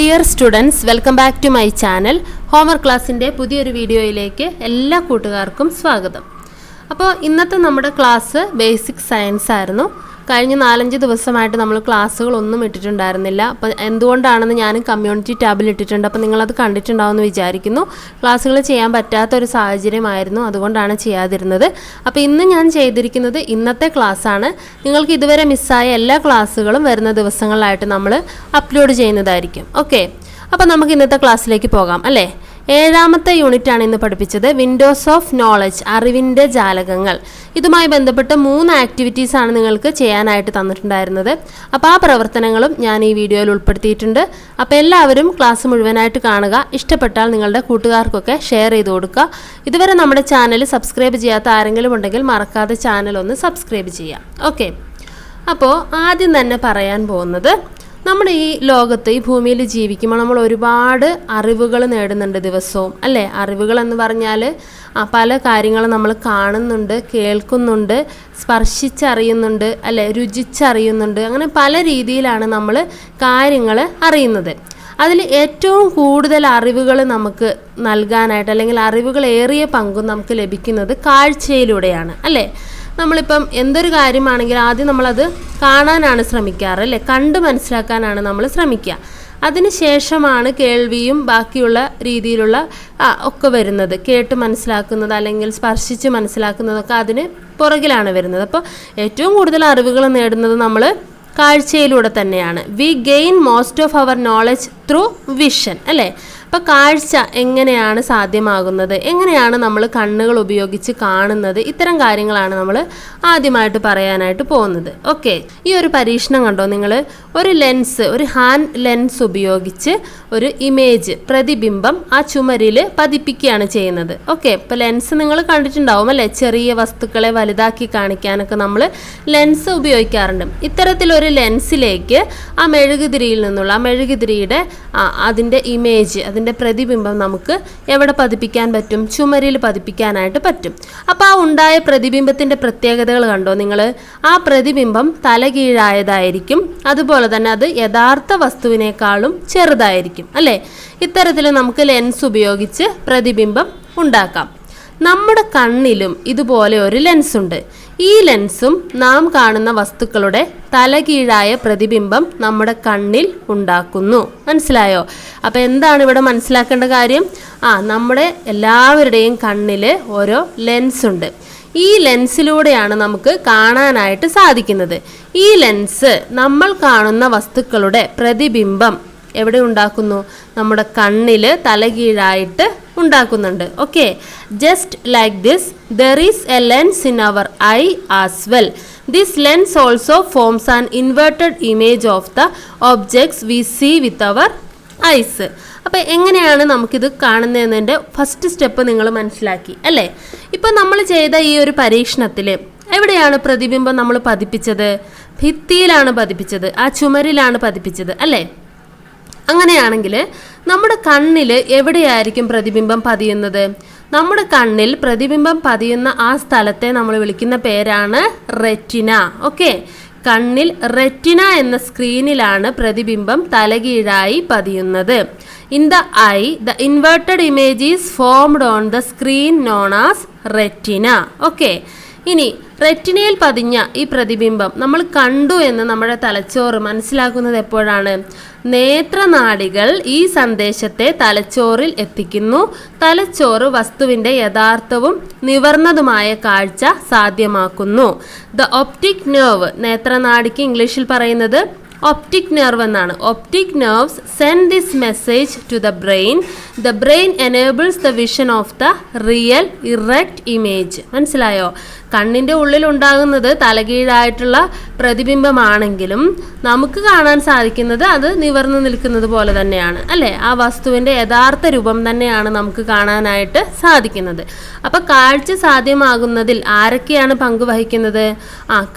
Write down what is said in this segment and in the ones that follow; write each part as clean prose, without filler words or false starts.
Dear students, welcome back to my channel. Homework ക്ലാസ്സിൻ്റെ പുതിയൊരു വീഡിയോയിലേക്ക് എല്ലാ കൂട്ടുകാർക്കും സ്വാഗതം. അപ്പോൾ ഇന്നത്തെ നമ്മുടെ ക്ലാസ് ബേസിക് സയൻസ് ആയിരുന്നു. കഴിഞ്ഞ 4-5 ദിവസമായിട്ട് നമ്മൾ ക്ലാസ്സുകളൊന്നും ഇട്ടിട്ടുണ്ടായിരുന്നില്ല. അപ്പോൾ എന്തുകൊണ്ടാണെന്ന് ഞാൻ കമ്മ്യൂണിറ്റി ടാബിൽ ഇട്ടിട്ടുണ്ട്. അപ്പോൾ നിങ്ങളത് കണ്ടിട്ടുണ്ടാവുമെന്ന് വിചാരിക്കുന്നു. ക്ലാസ്സുകൾ ചെയ്യാൻ പറ്റാത്തൊരു സാഹചര്യമായിരുന്നു, അതുകൊണ്ടാണ് ചെയ്യാതിരുന്നത്. അപ്പോൾ ഇന്ന് ഞാൻ ചെയ്തിരിക്കുന്നത് ഇന്നത്തെ ക്ലാസ്സാണ്. നിങ്ങൾക്ക് ഇതുവരെ മിസ്സായ എല്ലാ ക്ലാസ്സുകളും വരുന്ന ദിവസങ്ങളിലായിട്ട് നമ്മൾ അപ്ലോഡ് ചെയ്യുന്നതായിരിക്കും. ഓക്കെ, അപ്പോൾ നമുക്ക് ഇന്നത്തെ ക്ലാസ്സിലേക്ക് പോകാം അല്ലേ. 7ാമത്തെ യൂണിറ്റാണ് ഇന്ന് പഠിപ്പിച്ചത്. വിൻഡോസ് ഓഫ് നോളജ്, അറിവിൻ്റെ ജാലകങ്ങൾ. ഇതുമായി ബന്ധപ്പെട്ട് 3 ആക്ടിവിറ്റീസാണ് നിങ്ങൾക്ക് ചെയ്യാനായിട്ട് തന്നിട്ടുണ്ടായിരുന്നത്. അപ്പോൾ ആ പ്രവർത്തനങ്ങളും ഞാൻ ഈ വീഡിയോയിൽ ഉൾപ്പെടുത്തിയിട്ടുണ്ട്. അപ്പോൾ എല്ലാവരും ക്ലാസ് മുഴുവനായിട്ട് കാണുക. ഇഷ്ടപ്പെട്ടാൽ നിങ്ങളുടെ കൂട്ടുകാർക്കൊക്കെ ഷെയർ ചെയ്ത് കൊടുക്കുക. ഇതുവരെ നമ്മുടെ ചാനൽ സബ്സ്ക്രൈബ് ചെയ്യാത്ത ആരെങ്കിലും ഉണ്ടെങ്കിൽ മറക്കാതെ ചാനൽ ഒന്ന് സബ്സ്ക്രൈബ് ചെയ്യാം. ഓക്കെ, അപ്പോൾ ആദ്യം തന്നെ പറയാൻ പോകുന്നത്, നമ്മുടെ ഈ ലോകത്ത്, ഈ ഭൂമിയിൽ ജീവിക്കുമ്പോൾ നമ്മൾ ഒരുപാട് അറിവുകൾ നേടുന്നുണ്ട് ദിവസവും അല്ലേ. അറിവുകൾ എന്ന് പറഞ്ഞാൽ പല കാര്യങ്ങളും നമ്മൾ കാണുന്നുണ്ട്, കേൾക്കുന്നുണ്ട്, സ്പർശിച്ചറിയുന്നുണ്ട് അല്ലേ, രുചിച്ചറിയുന്നുണ്ട്. അങ്ങനെ പല രീതിയിലാണ് നമ്മൾ കാര്യങ്ങൾ അറിയുന്നത്. അതിൽ ഏറ്റവും കൂടുതൽ അറിവുകൾ നമുക്ക് നൽകാനായിട്ട്, അല്ലെങ്കിൽ അറിവുകൾ ഏറിയ പങ്കും നമുക്ക് ലഭിക്കുന്നത് കാഴ്ചയിലൂടെയാണ് അല്ലേ. നമ്മളിപ്പം എന്തൊരു കാര്യമാണെങ്കിലും ആദ്യം നമ്മളത് കാണാനാണ് ശ്രമിക്കാറ് അല്ലേ, കണ്ട് മനസ്സിലാക്കാനാണ് നമ്മൾ ശ്രമിക്കുക. അതിനുശേഷമാണ് കേൾവിയും ബാക്കിയുള്ള രീതിയിലുള്ള ഒക്കെ വരുന്നത്. കേട്ട് മനസ്സിലാക്കുന്നത് അല്ലെങ്കിൽ സ്പർശിച്ച് മനസ്സിലാക്കുന്നതൊക്കെ അതിന് പുറകിലാണ് വരുന്നത്. അപ്പോൾ ഏറ്റവും കൂടുതൽ അറിവുകൾ നേടുന്നത് നമ്മൾ കാഴ്ചയിലൂടെ തന്നെയാണ്. We gain most of our knowledge through vision അല്ലേ. അപ്പോൾ കാഴ്ച എങ്ങനെയാണ് സാധ്യമാകുന്നത്, എങ്ങനെയാണ് നമ്മൾ കണ്ണുകൾ ഉപയോഗിച്ച് കാണുന്നത്, ഇത്തരം കാര്യങ്ങളാണ് നമ്മൾ ആദ്യമായിട്ട് പറയാനായിട്ട് പോകുന്നത്. ഓക്കെ, ഈ ഒരു പരീക്ഷണം കണ്ടോ നിങ്ങൾ. ഒരു ലെൻസ്, ഒരു ഹാൻഡ് ലെൻസ് ഉപയോഗിച്ച് ഒരു ഇമേജ്, പ്രതിബിംബം ആ ചുമരിൽ പതിപ്പിക്കുകയാണ് ചെയ്യുന്നത്. ഓക്കെ, ഇപ്പോൾ ലെൻസ് നിങ്ങൾ കണ്ടിട്ടുണ്ടാവും അല്ലേ. ചെറിയ വസ്തുക്കളെ വലുതാക്കി കാണിക്കാനൊക്കെ നമ്മൾ ലെൻസ് ഉപയോഗിക്കാറുണ്ട്. ഇത്തരത്തിലൊരു ലെൻസിലേക്ക് ആ മെഴുകുതിരിയിൽ നിന്നുള്ള, ആ മെഴുകുതിരിയുടെ അതിൻ്റെ ഇമേജ്, അതിൻ്റെ പ്രതിബിംബം നമുക്ക് എവിടെ പതിപ്പിക്കാൻ പറ്റും? ചുമരിൽ പതിപ്പിക്കാനായിട്ട് പറ്റും. അപ്പോൾ ആ ഉണ്ടായ പ്രതിബിംബത്തിൻ്റെ പ്രത്യേകതകൾ കണ്ടോ നിങ്ങൾ. ആ പ്രതിബിംബം തലകീഴായതായിരിക്കും, അതുപോലെ തന്നെ അത് യഥാർത്ഥ വസ്തുവിനേക്കാളും ചെറുതായിരിക്കും അല്ലേ. ഇത്തരത്തിൽ നമുക്ക് ലെൻസ് ഉപയോഗിച്ച് പ്രതിബിംബം ഉണ്ടാക്കാം. നമ്മുടെ കണ്ണിലും ഇതുപോലെ ഒരു ലെൻസ് ഉണ്ട്. ഈ ലെൻസും നാം കാണുന്ന വസ്തുക്കളുടെ തലകീഴായ പ്രതിബിംബം നമ്മുടെ കണ്ണിൽ ഉണ്ടാക്കുന്നു. മനസ്സിലായോ? അപ്പോൾ എന്താണ് ഇവിടെ മനസ്സിലാക്കേണ്ട കാര്യം? നമ്മുടെ എല്ലാവരുടെയും കണ്ണിൽ ഓരോ ലെൻസ് ഉണ്ട്. ഈ ലെൻസിലൂടെയാണ് നമുക്ക് കാണാനായിട്ട് സാധിക്കുന്നത്. ഈ ലെൻസ് നമ്മൾ കാണുന്ന വസ്തുക്കളുടെ പ്രതിബിംബം എവിടെ ഉണ്ടാക്കുന്നു? നമ്മുടെ കണ്ണിൽ തലകീഴായിട്ട് ഉണ്ടാക്കുന്നുണ്ട്. Okay, just like this there is a lens in our eye as well. This lens also forms an inverted image of the objects we see with our eyes. അപ്പോൾ എങ്ങനെയാണ് നമുക്കിത് കാണുന്നതെന്നതിൻ്റെ ഫസ്റ്റ് സ്റ്റെപ്പ് നിങ്ങൾ മനസ്സിലാക്കി അല്ലേ. ഇപ്പം നമ്മൾ ചെയ്ത ഈ ഒരു പരീക്ഷണത്തിൽ എവിടെയാണ് പ്രതിബിംബം നമ്മൾ പതിപ്പിച്ചത്? ഭിത്തിയിലാണ് പതിപ്പിച്ചത്, ആ ചുമരിലാണ് പതിപ്പിച്ചത് അല്ലേ. അങ്ങനെയാണെങ്കിൽ നമ്മുടെ കണ്ണിൽ എവിടെയായിരിക്കും പ്രതിബിംബം പതിയുന്നത്? നമ്മുടെ കണ്ണിൽ പ്രതിബിംബം പതിയുന്ന ആ സ്ഥലത്തെ നമ്മൾ വിളിക്കുന്ന പേരാണ് റെറ്റിന. ഓക്കെ, കണ്ണിൽ റെറ്റിന എന്ന സ്ക്രീനിലാണ് പ്രതിബിംബം തലകീഴായി പതിയുന്നത്. In the eye the inverted image is formed on the screen known as retina. Okay, ഇനി റെറ്റിനയിൽ പതിഞ്ഞ ഈ പ്രതിബിംബം നമ്മൾ കണ്ടു എന്ന് നമ്മുടെ തലച്ചോറ് മനസ്സിലാക്കുന്നത് എപ്പോഴാണ്? നേത്രനാഡികൾ ഈ സന്ദേശത്തെ തലച്ചോറിൽ എത്തിക്കുന്നു. തലച്ചോറ് വസ്തുവിൻ്റെ യഥാർത്ഥവും നിവർന്നതുമായ കാഴ്ച സാധ്യമാക്കുന്നു. ദ ഒപ്റ്റിക് നെർവ്, നേത്രനാഡിക്ക് ഇംഗ്ലീഷിൽ പറയുന്നത് ഒപ്റ്റിക് നെർവ് എന്നാണ്. Optic nerves send this message to the brain. The brain enables the vision of the real erect image. മനസ്സിലായോ? കണ്ണിൻ്റെ ഉള്ളിൽ ഉണ്ടാകുന്നത് തലകീഴായിട്ടുള്ള പ്രതിബിംബമാണെങ്കിലും നമുക്ക് കാണാൻ സാധിക്കുന്നത് അത് നിവർന്നു നിൽക്കുന്നത് പോലെ തന്നെയാണ് അല്ലേ. ആ വസ്തുവിൻ്റെ യഥാർത്ഥ രൂപം തന്നെയാണ് നമുക്ക് കാണാനായിട്ട് സാധിക്കുന്നത്. അപ്പോൾ കാഴ്ച സാധ്യമാകുന്നതിൽ ആരൊക്കെയാണ് പങ്കുവഹിക്കുന്നത്?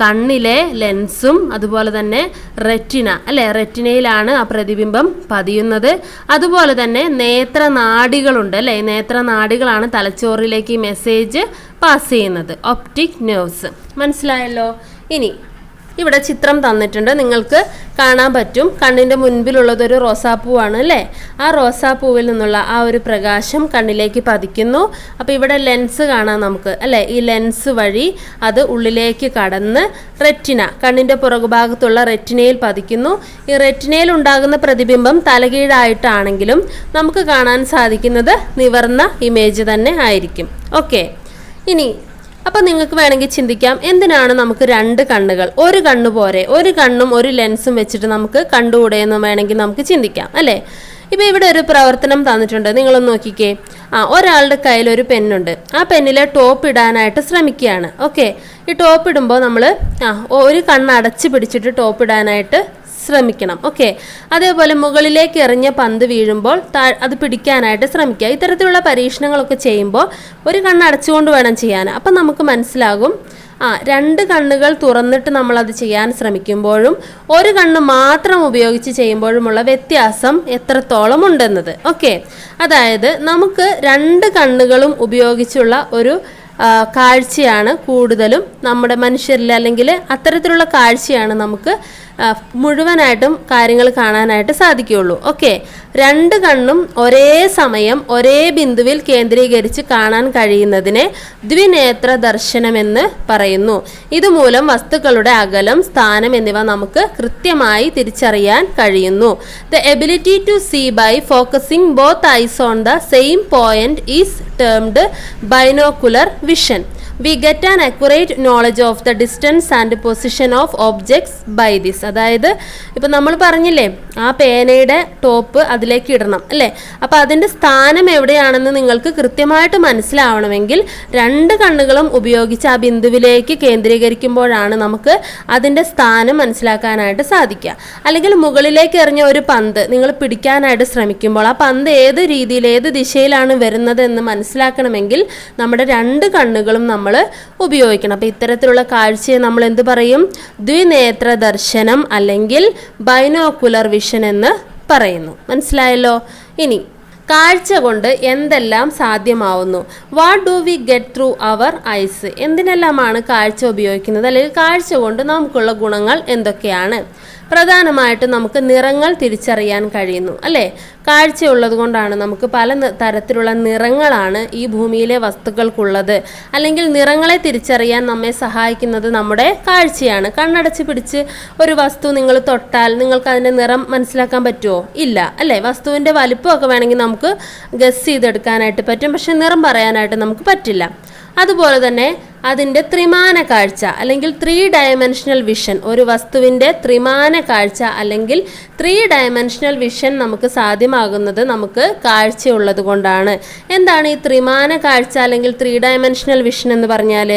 കണ്ണിലെ ലെൻസും അതുപോലെ തന്നെ റെറ്റിന അല്ലേ. റെറ്റിനയിലാണ് ആ പ്രതിബിംബം പതിയുന്നത്. അതുപോലെ തന്നെ നേത്രനാഡികളുണ്ട് അല്ലേ. നേത്രനാഡികളാണ് തലച്ചോറിലേക്ക് ഈ മെസ്സേജ് പാസ് ചെയ്യുന്നത്, ഒപ്റ്റിക് നെർവ്സ്. മനസ്സിലായല്ലോ? ഇനി ഇവിടെ ചിത്രം തന്നിട്ടുണ്ട്, നിങ്ങൾക്ക് കാണാൻ പറ്റും. കണ്ണിൻ്റെ മുൻപിലുള്ളതൊരു റോസാപ്പൂവാണ് അല്ലേ. ആ റോസാപ്പൂവിൽ നിന്നുള്ള ആ ഒരു പ്രകാശം കണ്ണിലേക്ക് പതിക്കുന്നു. അപ്പോൾ ഇവിടെ ലെൻസ് കാണാം നമുക്ക് അല്ലേ. ഈ ലെൻസ് വഴി അത് ഉള്ളിലേക്ക് കടന്ന് റെറ്റിന, കണ്ണിൻ്റെ പുറകുഭാഗത്തുള്ള റെറ്റിനയിൽ പതിക്കുന്നു. ഈ റെറ്റിനയിൽ ഉണ്ടാകുന്ന പ്രതിബിംബം തലകീഴായിട്ടാണെങ്കിലും നമുക്ക് കാണാൻ സാധിക്കുന്നത് നിവർന്ന ഇമേജ് തന്നെ ആയിരിക്കും. ഓക്കെ, ഇനി അപ്പോൾ നിങ്ങൾക്ക് വേണമെങ്കിൽ ചിന്തിക്കാം, എന്തിനാണ് നമുക്ക് രണ്ട് കണ്ണുകൾ, ഒരു കണ്ണ് പോരെ, ഒരു കണ്ണും ഒരു ലെൻസും വെച്ചിട്ട് നമുക്ക് കണ്ടുകൂടെ എന്ന് വേണമെങ്കിൽ നമുക്ക് ചിന്തിക്കാം അല്ലേ. ഇപ്പോൾ ഇവിടെ ഒരു പ്രവർത്തനം തന്നിട്ടുണ്ട്, നിങ്ങളൊന്ന് നോക്കിക്കേ. ഒരാളുടെ കയ്യിൽ ഒരു പെന്നുണ്ട്, ആ പെന്നിൽ ടോപ്പ് ഇടാനായിട്ട് ശ്രമിക്കുകയാണ്. ഓക്കെ, ഈ ടോപ്പ് ഇടുമ്പോൾ നമ്മൾ ഒരു കണ്ണ് അടച്ച് പിടിച്ചിട്ട് ടോപ്പ് ഇടാനായിട്ട് ശ്രമിക്കണം. ഓക്കെ, അതേപോലെ മുകളിലേക്ക് എറിഞ്ഞ പന്ത് വീഴുമ്പോൾ അത് പിടിക്കാനായിട്ട് ശ്രമിക്കുക. ഇത്തരത്തിലുള്ള പരീക്ഷണങ്ങളൊക്കെ ചെയ്യുമ്പോൾ ഒരു കണ്ണ് അടച്ചുകൊണ്ട് വേണം ചെയ്യാൻ. അപ്പം നമുക്ക് മനസ്സിലാകും രണ്ട് കണ്ണുകൾ തുറന്നിട്ട് നമ്മളത് ചെയ്യാൻ ശ്രമിക്കുമ്പോഴും ഒരു കണ്ണ് മാത്രം ഉപയോഗിച്ച് ചെയ്യുമ്പോഴുമുള്ള വ്യത്യാസം എത്രത്തോളം ഉണ്ടെന്നത്. ഓക്കെ, അതായത് നമുക്ക് രണ്ട് കണ്ണുകളും ഉപയോഗിച്ചുള്ള ഒരു കാഴ്ചയാണ് കൂടുതലും നമ്മുടെ മനുഷ്യരിൽ, അല്ലെങ്കിൽ അത്തരത്തിലുള്ള കാഴ്ചയാണ് നമുക്ക് മുഴുവനായിട്ടും കാര്യങ്ങൾ കാണാനായിട്ട് സാധിക്കുകയുള്ളൂ. ഓക്കെ, രണ്ട് കണ്ണും ഒരേ സമയം ഒരേ ബിന്ദുവിൽ കേന്ദ്രീകരിച്ച് കാണാൻ കഴിയുന്നതിനെ ദ്വിനേത്ര ദർശനമെന്ന് പറയുന്നു. ഇതുമൂലം വസ്തുക്കളുടെ അകലം, സ്ഥാനം എന്നിവ നമുക്ക് കൃത്യമായി തിരിച്ചറിയാൻ കഴിയുന്നു. The ability to see by focusing both eyes on the same point is termed binocular vision. We get an accurate knowledge of the distance and position of objects by this. അതായത് ഇപ്പം നമ്മൾ പറഞ്ഞില്ലേ, ആ പേനയുടെ ടോപ്പ് അതിലേക്ക് ഇടണം അല്ലേ. അപ്പോൾ അതിൻ്റെ സ്ഥാനം എവിടെയാണെന്ന് നിങ്ങൾക്ക് കൃത്യമായിട്ട് മനസ്സിലാവണമെങ്കിൽ രണ്ട് കണ്ണുകളും ഉപയോഗിച്ച് ആ ബിന്ദുവിലേക്ക് കേന്ദ്രീകരിക്കുമ്പോഴാണ് നമുക്ക് അതിൻ്റെ സ്ഥാനം മനസ്സിലാക്കാനായിട്ട് സാധിക്കുക. അല്ലെങ്കിൽ മുകളിലേക്ക് എറിഞ്ഞ ഒരു പന്ത് നിങ്ങൾ പിടിക്കാനായിട്ട് ശ്രമിക്കുമ്പോൾ ആ പന്ത് ഏത് രീതിയിൽ, ഏത് ദിശയിലാണ് വരുന്നത് എന്ന് മനസ്സിലാക്കണമെങ്കിൽ നമ്മുടെ രണ്ട് കണ്ണുകളും നമ്മൾ ഉപയോഗിക്കണം. അപ്പോൾ ഇത്തരത്തിലുള്ള കാഴ്ചയെ നമ്മൾ എന്ത് പറയും? ദ്വിനേത്ര ദർശനം അല്ലെങ്കിൽ ബൈനോക്കുലർ വിഷൻ എന്ന് പറയുന്നു. മനസ്സിലായല്ലോ? ഇനി കാഴ്ച കൊണ്ട് എന്തെല്ലാം സാധ്യമാവുന്നു? What do we get through our eyes? എന്തിനെല്ലാമാണ് കാഴ്ച ഉപയോഗിക്കുന്നത്, അല്ലെങ്കിൽ കാഴ്ച കൊണ്ട് നമുക്കുള്ള ഗുണങ്ങൾ എന്തൊക്കെയാണ്? പ്രധാനമായിട്ടും നമുക്ക് നിറങ്ങൾ തിരിച്ചറിയാൻ കഴിയുന്നു അല്ലേ. കാഴ്ചയുള്ളത് കൊണ്ടാണ് നമുക്ക് പല തരത്തിലുള്ള നിറങ്ങളാണ് ഈ ഭൂമിയിലെ വസ്തുക്കൾക്കുള്ളത്. അല്ലെങ്കിൽ നിറങ്ങളെ തിരിച്ചറിയാൻ നമ്മെ സഹായിക്കുന്നത് നമ്മുടെ കാഴ്ചയാണ്. കണ്ണടച്ച് പിടിച്ച് ഒരു വസ്തു നിങ്ങൾ തൊട്ടാൽ നിങ്ങൾക്ക് അതിൻ്റെ നിറം മനസ്സിലാക്കാൻ പറ്റുമോ? ഇല്ല അല്ലേ. വസ്തുവിൻ്റെ വലിപ്പമൊക്കെ വേണമെങ്കിൽ നമുക്ക് ഗസ് ചെയ്തെടുക്കാനായിട്ട് പറ്റും, പക്ഷെ നിറം പറയാനായിട്ട് നമുക്ക് പറ്റില്ല. അതുപോലെ തന്നെ അതിൻ്റെ ത്രിമാന കാഴ്ച അല്ലെങ്കിൽ 3 ഡയമെൻഷണൽ വിഷൻ, ഒരു വസ്തുവിൻ്റെ ത്രിമാന കാഴ്ച അല്ലെങ്കിൽ 3 ഡയമെൻഷണൽ വിഷൻ നമുക്ക് സാധ്യമാകുന്നത് നമുക്ക് കാഴ്ചയുള്ളത് കൊണ്ടാണ്. എന്താണ് ഈ ത്രിമാന കാഴ്ച അല്ലെങ്കിൽ 3 ഡയമെൻഷണൽ വിഷൻ എന്ന് പറഞ്ഞാൽ?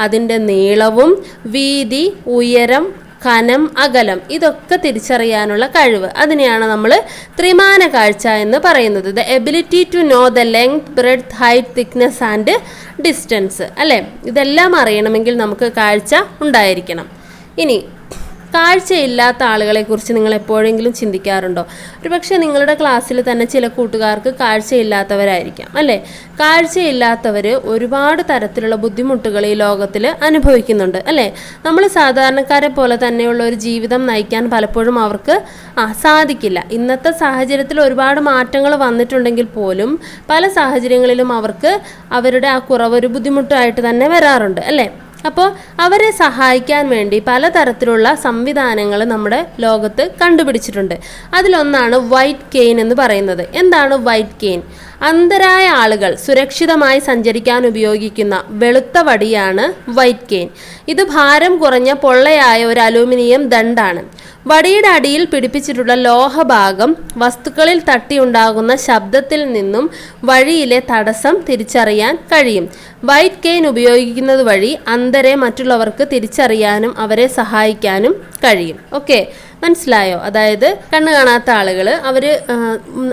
അതിൻ്റെ നീളവും വീതി, ഉയരം, കനം, അകലം ഇതൊക്കെ തിരിച്ചറിയാനുള്ള കഴിവ്, അതിനെയാണ് നമ്മൾ ത്രിമാന കാഴ്ച എന്ന് പറയുന്നത്. The ability to know the length, breadth, height, thickness and distance അല്ലേ. ഇതെല്ലാം അറിയണമെങ്കിൽ നമുക്ക് കാഴ്ച ഉണ്ടായിരിക്കണം. ഇനി കാഴ്ചയില്ലാത്ത ആളുകളെക്കുറിച്ച് നിങ്ങൾ എപ്പോഴെങ്കിലും ചിന്തിക്കാറുണ്ടോ? ഒരുപക്ഷെ നിങ്ങളുടെ ക്ലാസ്സിൽ തന്നെ ചില കൂട്ടുകാർക്ക് കാഴ്ചയില്ലാത്തവരായിരിക്കാം അല്ലേ. കാഴ്ചയില്ലാത്തവർ ഒരുപാട് തരത്തിലുള്ള ബുദ്ധിമുട്ടുകൾ ഈ ലോകത്തിൽ അനുഭവിക്കുന്നുണ്ട് അല്ലേ. നമ്മൾ സാധാരണക്കാരെ പോലെ തന്നെയുള്ള ഒരു ജീവിതം നയിക്കാൻ പലപ്പോഴും അവർക്ക് സാധിക്കില്ല. ഇന്നത്തെ സാഹചര്യത്തിൽ ഒരുപാട് മാറ്റങ്ങൾ വന്നിട്ടുണ്ടെങ്കിൽ പോലും പല സാഹചര്യങ്ങളിലും അവർക്ക് അവരുടെ ആ കുറവ് ഒരു ബുദ്ധിമുട്ടായിട്ട് തന്നെ വരാറുണ്ട് അല്ലേ. അപ്പോൾ അവരെ സഹായിക്കാൻ വേണ്ടി പലതരത്തിലുള്ള സംവിധാനങ്ങൾ നമ്മുടെ ലോകത്ത് കണ്ടുപിടിച്ചിട്ടുണ്ട്. അതിലൊന്നാണ് വൈറ്റ് കെയിൻ എന്ന് പറയുന്നത്. എന്താണ് വൈറ്റ് കെയിൻ? അന്ധരായ ആളുകൾ സുരക്ഷിതമായി സഞ്ചരിക്കാൻ ഉപയോഗിക്കുന്ന വെളുത്ത വടിയാണ് വൈറ്റ് കെയിൻ. ഇത് ഭാരം കുറഞ്ഞ പൊള്ളയായ ഒരു അലൂമിനിയം ദണ്ഡാണ്. വടിയുടെ അടിയിൽ പിടിപ്പിച്ചിട്ടുള്ള ലോഹഭാഗം വസ്തുക്കളിൽ തട്ടിയുണ്ടാകുന്ന ശബ്ദത്തിൽ നിന്നും വഴിയിലെ തടസ്സം തിരിച്ചറിയാൻ കഴിയും. വൈറ്റ് കെയിൻ ഉപയോഗിക്കുന്നത് വഴി അന്ധരെ മറ്റുള്ളവർക്ക് തിരിച്ചറിയാനും അവരെ സഹായിക്കാനും കഴിയും. ഓക്കെ, മനസ്സിലായോ? അതായത് കണ്ണ് കാണാത്ത ആളുകൾ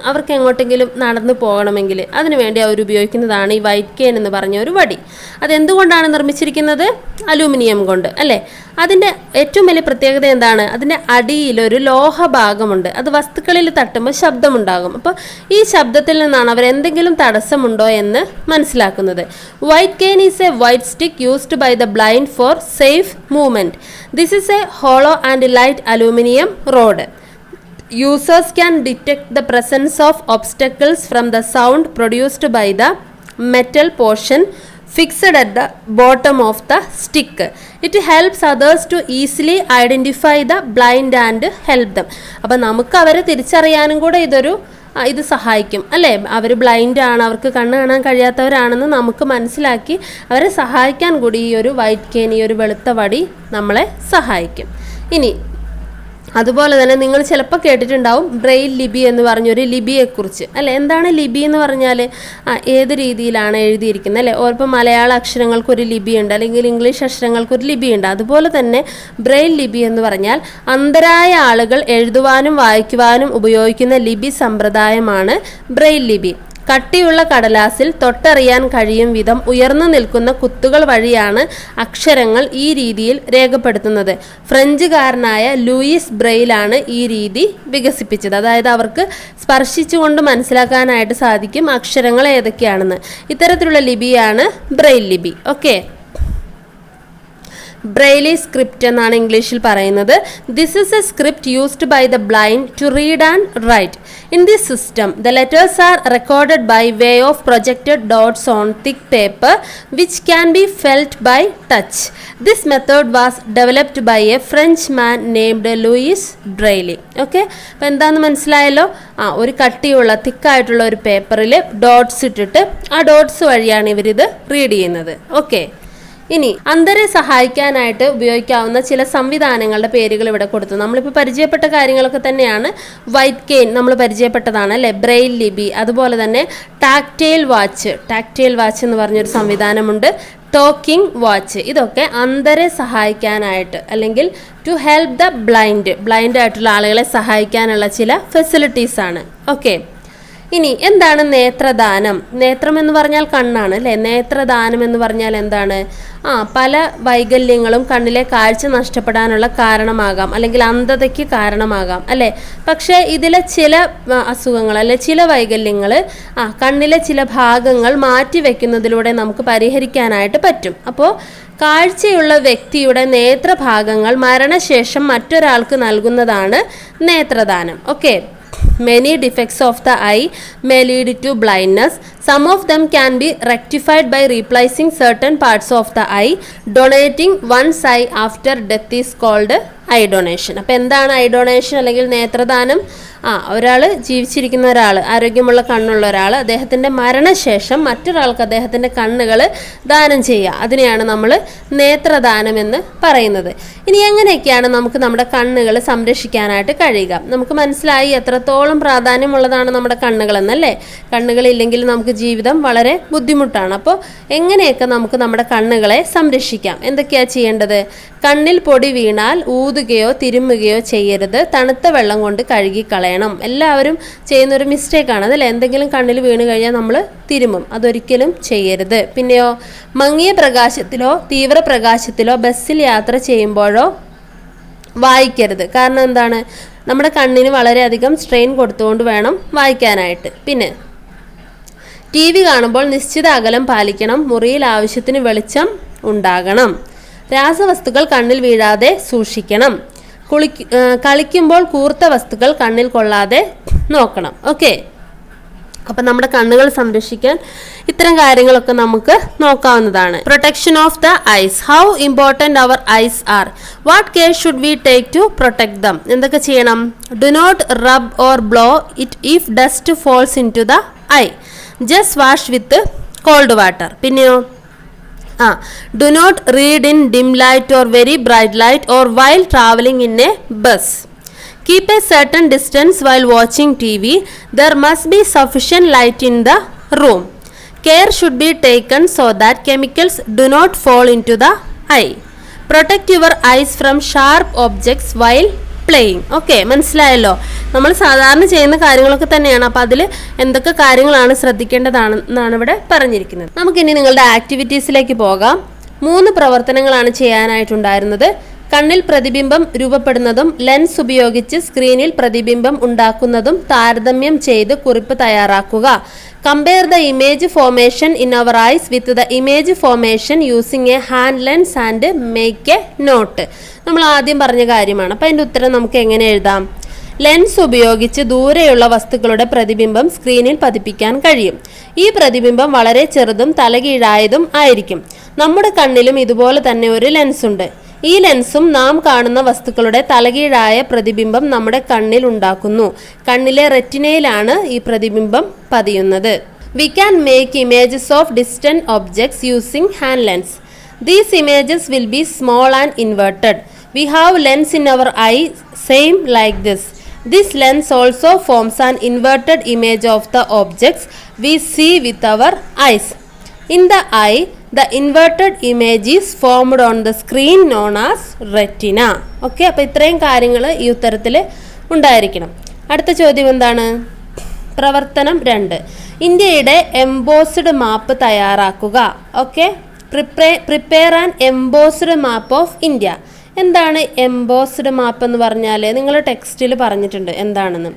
അവർക്ക് എങ്ങോട്ടെങ്കിലും നടന്നു പോകണമെങ്കിൽ അതിനുവേണ്ടി അവർ ഉപയോഗിക്കുന്നതാണ് ഈ വൈറ്റ് കെയിൻ എന്ന് പറഞ്ഞ ഒരു വടി. അതെന്തുകൊണ്ടാണ് നിർമ്മിച്ചിരിക്കുന്നത്? അലൂമിനിയം കൊണ്ട് അല്ലേ. അതിൻ്റെ ഏറ്റവും വലിയ പ്രത്യേകത എന്താണ്? അതിൻ്റെ അടിയിലൊരു ലോഹഭാഗമുണ്ട്. അത് വസ്തുക്കളിൽ തട്ടുമ്പോൾ ശബ്ദമുണ്ടാകും. അപ്പോൾ ഈ ശബ്ദത്തിൽ നിന്നാണ് അവർ എന്തെങ്കിലും തടസ്സമുണ്ടോ എന്ന് മനസ്സിലാക്കുന്നത്. White cane is a white stick used by the blind for safe movement. This is a hollow and light aluminium rod. Users can detect the presence of obstacles from the sound produced by the metal portion fixed at the bottom of the stick. It helps others to easily identify the blind and help them. അപ്പോൾ നമുക്ക് അവരെ തിരിച്ചറിയാനും കൂടെ ഇത് സഹായിക്കും അല്ലേ? അവർ blind ആണ്, അവർക്ക് കണ്ണ് കാണാൻ കഴിയാത്തവരാണെന്ന് നമുക്ക് മനസ്സിലാക്കി അവരെ സഹായിക്കാൻ കൂടി ഈ ഒരു വൈറ്റ് കെയിൻ, ഈ ഒരു വെളുത്ത വടി നമ്മളെ സഹായിക്കും. ഇനി അതുപോലെ തന്നെ നിങ്ങൾ ചിലപ്പോൾ കേട്ടിട്ടുണ്ടാവും ബ്രെയിൽ ലിപി എന്ന് പറഞ്ഞൊരു ലിപിയെക്കുറിച്ച് അല്ലേ? എന്താണ് ലിപി എന്ന് പറഞ്ഞാൽ ഏത് രീതിയിലാണ് എഴുതിയിരിക്കുന്നത് അല്ലേ? ഓർപ്പോൾ മലയാള അക്ഷരങ്ങൾക്കൊരു ലിപിയുണ്ട്, അല്ലെങ്കിൽ ഇംഗ്ലീഷ് അക്ഷരങ്ങൾക്കൊരു ലിപിയുണ്ട്. അതുപോലെ തന്നെ ബ്രെയിൽ ലിപി എന്ന് പറഞ്ഞാൽ അന്ധരായ ആളുകൾ എഴുതുവാനും വായിക്കുവാനും ഉപയോഗിക്കുന്ന ലിപി സമ്പ്രദായമാണ് ബ്രെയിൽ ലിപി. കട്ടിയുള്ള കടലാസിൽ തൊട്ടറിയാൻ കഴിയും വിധം ഉയർന്നു നിൽക്കുന്ന കുത്തുകൾ വഴിയാണ് അക്ഷരങ്ങൾ ഈ രീതിയിൽ രേഖപ്പെടുത്തുന്നത്. ഫ്രഞ്ചുകാരനായ ലൂയിസ് ബ്രെയിലാണ് ഈ രീതി വികസിപ്പിച്ചത്. അതായത് അവർക്ക് സ്പർശിച്ചുകൊണ്ട് മനസ്സിലാക്കാനായിട്ട് സാധിക്കും അക്ഷരങ്ങൾ ഏതൊക്കെയാണെന്ന്. ഇത്തരത്തിലുള്ള ലിപിയാണ് ബ്രെയിൽ ലിപി. ഓക്കെ, ബ്രെയിലി സ്ക്രിപ്റ്റ് എന്നാണ് ഇംഗ്ലീഷിൽ പറയുന്നത്. This is a script used by the blind to read and write. In this system the letters are recorded by way of projected dots on thick paper which can be felt by touch. This method was developed by a French man named Louis Braille. Okay, അപ്പോൾ എന്താണെന്ന് മനസ്സിലായല്ലോ? ഒരു കട്ടിയുള്ള തിക്കായിട്ടുള്ള ഒരു പേപ്പറിൽ dots ഇട്ടിട്ട് ആ ഡോട്ട്സ് വഴിയാണ് ഇവരിത് റീഡ് ചെയ്യുന്നത്. ഓക്കെ, ഇനി അന്ധരെ സഹായിക്കാനായിട്ട് ഉപയോഗിക്കാവുന്ന ചില സംവിധാനങ്ങളുടെ പേരുകൾ ഇവിടെ കൊടുത്തു. നമ്മളിപ്പോൾ പരിചയപ്പെട്ട കാര്യങ്ങളൊക്കെ തന്നെയാണ്. വൈറ്റ് കെയിൻ നമ്മൾ പരിചയപ്പെട്ടതാണ് അല്ലേ? ബ്രെയിൽ ലിപി, അതുപോലെ തന്നെ ടാക്റ്റൈൽ വാച്ച് എന്ന് പറഞ്ഞൊരു സംവിധാനമുണ്ട്. ടോക്കിംഗ് വാച്ച്, ഇതൊക്കെ അന്ധരെ സഹായിക്കാനായിട്ട് അല്ലെങ്കിൽ ടു ഹെൽപ്പ് ദ ബ്ലൈൻഡ് ആയിട്ടുള്ള ആളുകളെ സഹായിക്കാനുള്ള ചില ഫെസിലിറ്റീസാണ്. ഓക്കെ, ഇനി എന്താണ് നേത്രദാനം? നേത്രം എന്ന് പറഞ്ഞാൽ കണ്ണാണ് അല്ലേ? നേത്രദാനം എന്ന് പറഞ്ഞാൽ എന്താണ്? പല വൈകല്യങ്ങളും കണ്ണിലെ കാഴ്ച നഷ്ടപ്പെടാനുള്ള കാരണമാകാം, അല്ലെങ്കിൽ അന്ധതയ്ക്ക് കാരണമാകാം അല്ലേ? പക്ഷേ ഇതിലെ ചില അസുഖങ്ങൾ അല്ലെ ചില വൈകല്യങ്ങൾ കണ്ണിലെ ചില ഭാഗങ്ങൾ മാറ്റിവെക്കുന്നതിലൂടെ നമുക്ക് പരിഹരിക്കാനായിട്ട് പറ്റും. അപ്പോൾ കാഴ്ചയുള്ള വ്യക്തിയുടെ നേത്രഭാഗങ്ങൾ മരണശേഷം മറ്റൊരാൾക്ക് നൽകുന്നതാണ് നേത്രദാനം. Okay, many defects of the eye may lead to blindness. Some of them can be rectified by replacing certain parts of the eye. Donating one's eye after death is called I donation. അപ്പോൾ എന്താണ് I donation അല്ലെങ്കിൽ നേത്രദാനം? ഒരാൾ ജീവിച്ചിരിക്കുന്ന ഒരാൾ, ആരോഗ്യമുള്ള കണ്ണുള്ള ഒരാൾ, അദ്ദേഹത്തിൻ്റെ മരണശേഷം മറ്റൊരാൾക്ക് അദ്ദേഹത്തിൻ്റെ കണ്ണുകൾ ദാനം ചെയ്യുക, അതിനെയാണ് നമ്മൾ നേത്രദാനം എന്ന് പറയുന്നത്. ഇനി എങ്ങനെയൊക്കെയാണ് നമുക്ക് നമ്മുടെ കണ്ണുകൾ സംരക്ഷിക്കാനായിട്ട് കഴിയുക? നമുക്ക് മനസ്സിലായി എത്രത്തോളം പ്രാധാന്യമുള്ളതാണ് നമ്മുടെ കണ്ണുകളെന്നല്ലേ? കണ്ണുകളില്ലെങ്കിൽ നമുക്ക് ജീവിതം വളരെ ബുദ്ധിമുട്ടാണ്. അപ്പോൾ എങ്ങനെയൊക്കെ നമുക്ക് നമ്മുടെ കണ്ണുകളെ സംരക്ഷിക്കാം? എന്തൊക്കെയാണ് ചെയ്യേണ്ടത്? കണ്ണിൽ പൊടി വീണാൽ ഊതുകയോ തിരുമ്മുകയോ ചെയ്യരുത്. തണുത്ത വെള്ളം കൊണ്ട് കഴുകിക്കളയണം. എല്ലാവരും ചെയ്യുന്നൊരു മിസ്റ്റേക്കാണ് അതല്ലേ? എന്തെങ്കിലും കണ്ണിൽ വീണ് കഴിഞ്ഞാൽ നമ്മൾ തിരുമ്മും, അതൊരിക്കലും ചെയ്യരുത്. പിന്നെയോ മങ്ങിയ പ്രകാശത്തിലോ തീവ്രപ്രകാശത്തിലോ ബസ്സിൽ യാത്ര ചെയ്യുമ്പോഴോ വായിക്കരുത്. കാരണം എന്താണ്? നമ്മുടെ കണ്ണിന് വളരെയധികം സ്ട്രെയിൻ കൊടുത്തുകൊണ്ട് വേണം വായിക്കാനായിട്ട്. പിന്നെ TV കാണുമ്പോൾ നിശ്ചിത അകലം പാലിക്കണം. മുറിയിൽ ആവശ്യത്തിന് വെളിച്ചം ഉണ്ടാകണം. രാസവസ്തുക്കൾ കണ്ണിൽ വീഴാതെ സൂക്ഷിക്കണം. കളിക്കുമ്പോൾ കൂർത്ത വസ്തുക്കൾ കണ്ണിൽ കൊള്ളാതെ നോക്കണം. ഓക്കെ, അപ്പം നമ്മുടെ കണ്ണുകൾ സംരക്ഷിക്കാൻ ഇത്തരം കാര്യങ്ങളൊക്കെ നമുക്ക് നോക്കാവുന്നതാണ്. Protection of the eyes. How important our eyes are. What care should we take to protect them? എന്തൊക്കെ ചെയ്യണം? Do not rub or blow it if dust falls into the eye. Just wash with cold water. പിന്നെയോ do not read in dim light or very bright light or while traveling in a bus. Keep a certain distance while watching TV. There must be sufficient light in the room. Care should be taken so that chemicals do not fall into the eye. Protect your eyes from sharp objects while playing. Okay, മനസ്സിലായല്ലോ? നമ്മൾ സാധാരണ ചെയ്യുന്ന കാര്യങ്ങളൊക്കെ തന്നെയാണ്. അപ്പോൾ അതിൽ എന്തൊക്കെ കാര്യങ്ങളാണ് ശ്രദ്ധിക്കേണ്ടതാണെന്നാണ് ഇവിടെ പറഞ്ഞിരിക്കുന്നത്. നമുക്കിനി നിങ്ങളുടെ ആക്ടിവിറ്റീസിലേക്ക് പോകാം. 3 പ്രവർത്തനങ്ങളാണ് ചെയ്യാനായിട്ടുണ്ടായിരുന്നത്. കണ്ണിൽ പ്രതിബിംബം രൂപപ്പെടുന്നതും ലെൻസ് ഉപയോഗിച്ച് സ്ക്രീനിൽ പ്രതിബിംബം ഉണ്ടാക്കുന്നതും താരതമ്യം ചെയ്ത് കുറിപ്പ് തയ്യാറാക്കുക. Compare the image formation in our eyes with the image formation using a hand lens and make a note. നമ്മൾ ആദ്യം പറഞ്ഞ കാര്യമാണ്. അപ്പം അതിൻ്റെ ഉത്തരം നമുക്ക് എങ്ങനെ എഴുതാം? ലെൻസ് ഉപയോഗിച്ച് ദൂരെയുള്ള വസ്തുക്കളുടെ പ്രതിബിംബം സ്ക്രീനിൽ പതിപ്പിക്കാൻ കഴിയും. ഈ പ്രതിബിംബം വളരെ ചെറുതും തലകീഴായതും ആയിരിക്കും. നമ്മുടെ കണ്ണിലും ഇതുപോലെ തന്നെ ഒരു ലെൻസ് ഉണ്ട്. ഈ ലെൻസും നാം കാണുന്ന വസ്തുക്കളുടെ തലകീഴായ പ്രതിബിംബം നമ്മുടെ കണ്ണിൽ ഉണ്ടാക്കുന്നു. കണ്ണിലെ റെറ്റിനയിലാണ് ഈ പ്രതിബിംബം പതിയുന്നത്. We can make images of distant objects using hand lens. These images will be small and inverted. We have lens in our eye same like this. This lens also forms an inverted image of the objects we see with our eyes. In the eye, the inverted image is formed on the screen known as retina. Okay, അപ്പോൾ ഇത്രയും കാര്യങ്ങൾ ഈ ഉത്തരത്തിൽ ഉണ്ടായിരിക്കണം. അടുത്ത ചോദ്യം എന്താണ്? പ്രവർത്തനം 2. ഇന്ത്യയുടെ എംബോസ്ഡ് മാപ്പ് തയ്യാറാക്കുക. Okay, prepare an embossed map of India. എന്താണ് എംബോസ്ഡ് മാപ്പ് എന്ന് പറഞ്ഞാൽ? നിങ്ങൾ ടെക്സ്റ്റിൽ പറഞ്ഞിട്ടുണ്ട് എന്താണെന്ന്.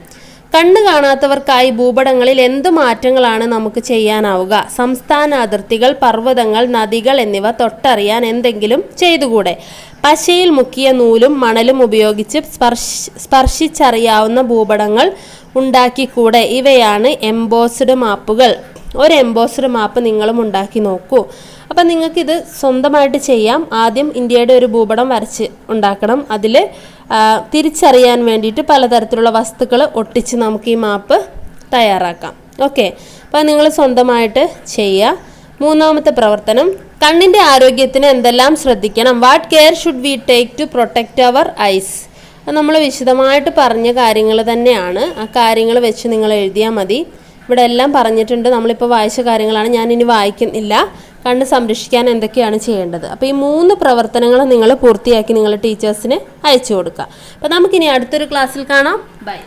കണ്ണ് കാണാത്തവർക്കായി ഭൂപടങ്ങളിൽ എന്ത് മാറ്റങ്ങളാണ് നമുക്ക് ചെയ്യാനാവുക? സംസ്ഥാന അതിർത്തികൾ, പർവ്വതങ്ങൾ, നദികൾ എന്നിവ തൊട്ടറിയാൻ എന്തെങ്കിലും ചെയ്തുകൂടെ? പശയിൽ മുക്കിയ നൂലും മണലും ഉപയോഗിച്ച് സ്പർശിച്ചറിയാവുന്ന ഭൂപടങ്ങൾ ഉണ്ടാക്കിക്കൂടെ? ഇവയാണ് എംബോസ്ഡ് മാപ്പുകൾ. ഒരു എംബോസ്ഡ് മാപ്പ് നിങ്ങളും ഉണ്ടാക്കി നോക്കൂ. അപ്പം നിങ്ങൾക്കിത് സ്വന്തമായിട്ട് ചെയ്യാം. ആദ്യം ഇന്ത്യയുടെ ഒരു ഭൂപടം വരച്ച് ഉണ്ടാക്കണം. അതിൽ തിരിച്ചറിയാൻ വേണ്ടിയിട്ട് പലതരത്തിലുള്ള വസ്തുക്കൾ ഒട്ടിച്ച് നമുക്ക് ഈ മാപ്പ് തയ്യാറാക്കാം. ഓക്കെ, അപ്പം നിങ്ങൾ സ്വന്തമായിട്ട് ചെയ്യുക. 3ാമത്തെ പ്രവർത്തനം, കണ്ണിൻ്റെ ആരോഗ്യത്തിന് എന്തെല്ലാം ശ്രദ്ധിക്കണം? What care should we take to protect our eyes? നമ്മൾ വിശദമായിട്ട് പറഞ്ഞ കാര്യങ്ങൾ തന്നെയാണ്. ആ കാര്യങ്ങൾ വെച്ച് നിങ്ങൾ എഴുതിയാൽ മതി. ഇവിടെ എല്ലാം പറഞ്ഞിട്ടുണ്ട്. നമ്മളിപ്പോൾ വായിച്ച കാര്യങ്ങളാണ്, ഞാനിനി വായിക്കുന്നില്ല. കണ്ണ് സംരക്ഷിക്കാൻ എന്തൊക്കെയാണ് ചെയ്യേണ്ടത്? അപ്പോൾ ഈ 3 പ്രവർത്തനങ്ങൾ നിങ്ങൾ പൂർത്തിയാക്കി നിങ്ങൾ ടീച്ചേഴ്സിന് അയച്ചു കൊടുക്കുക. അപ്പോൾ നമുക്കിനി അടുത്തൊരു ക്ലാസ്സിൽ കാണാം. ബൈ.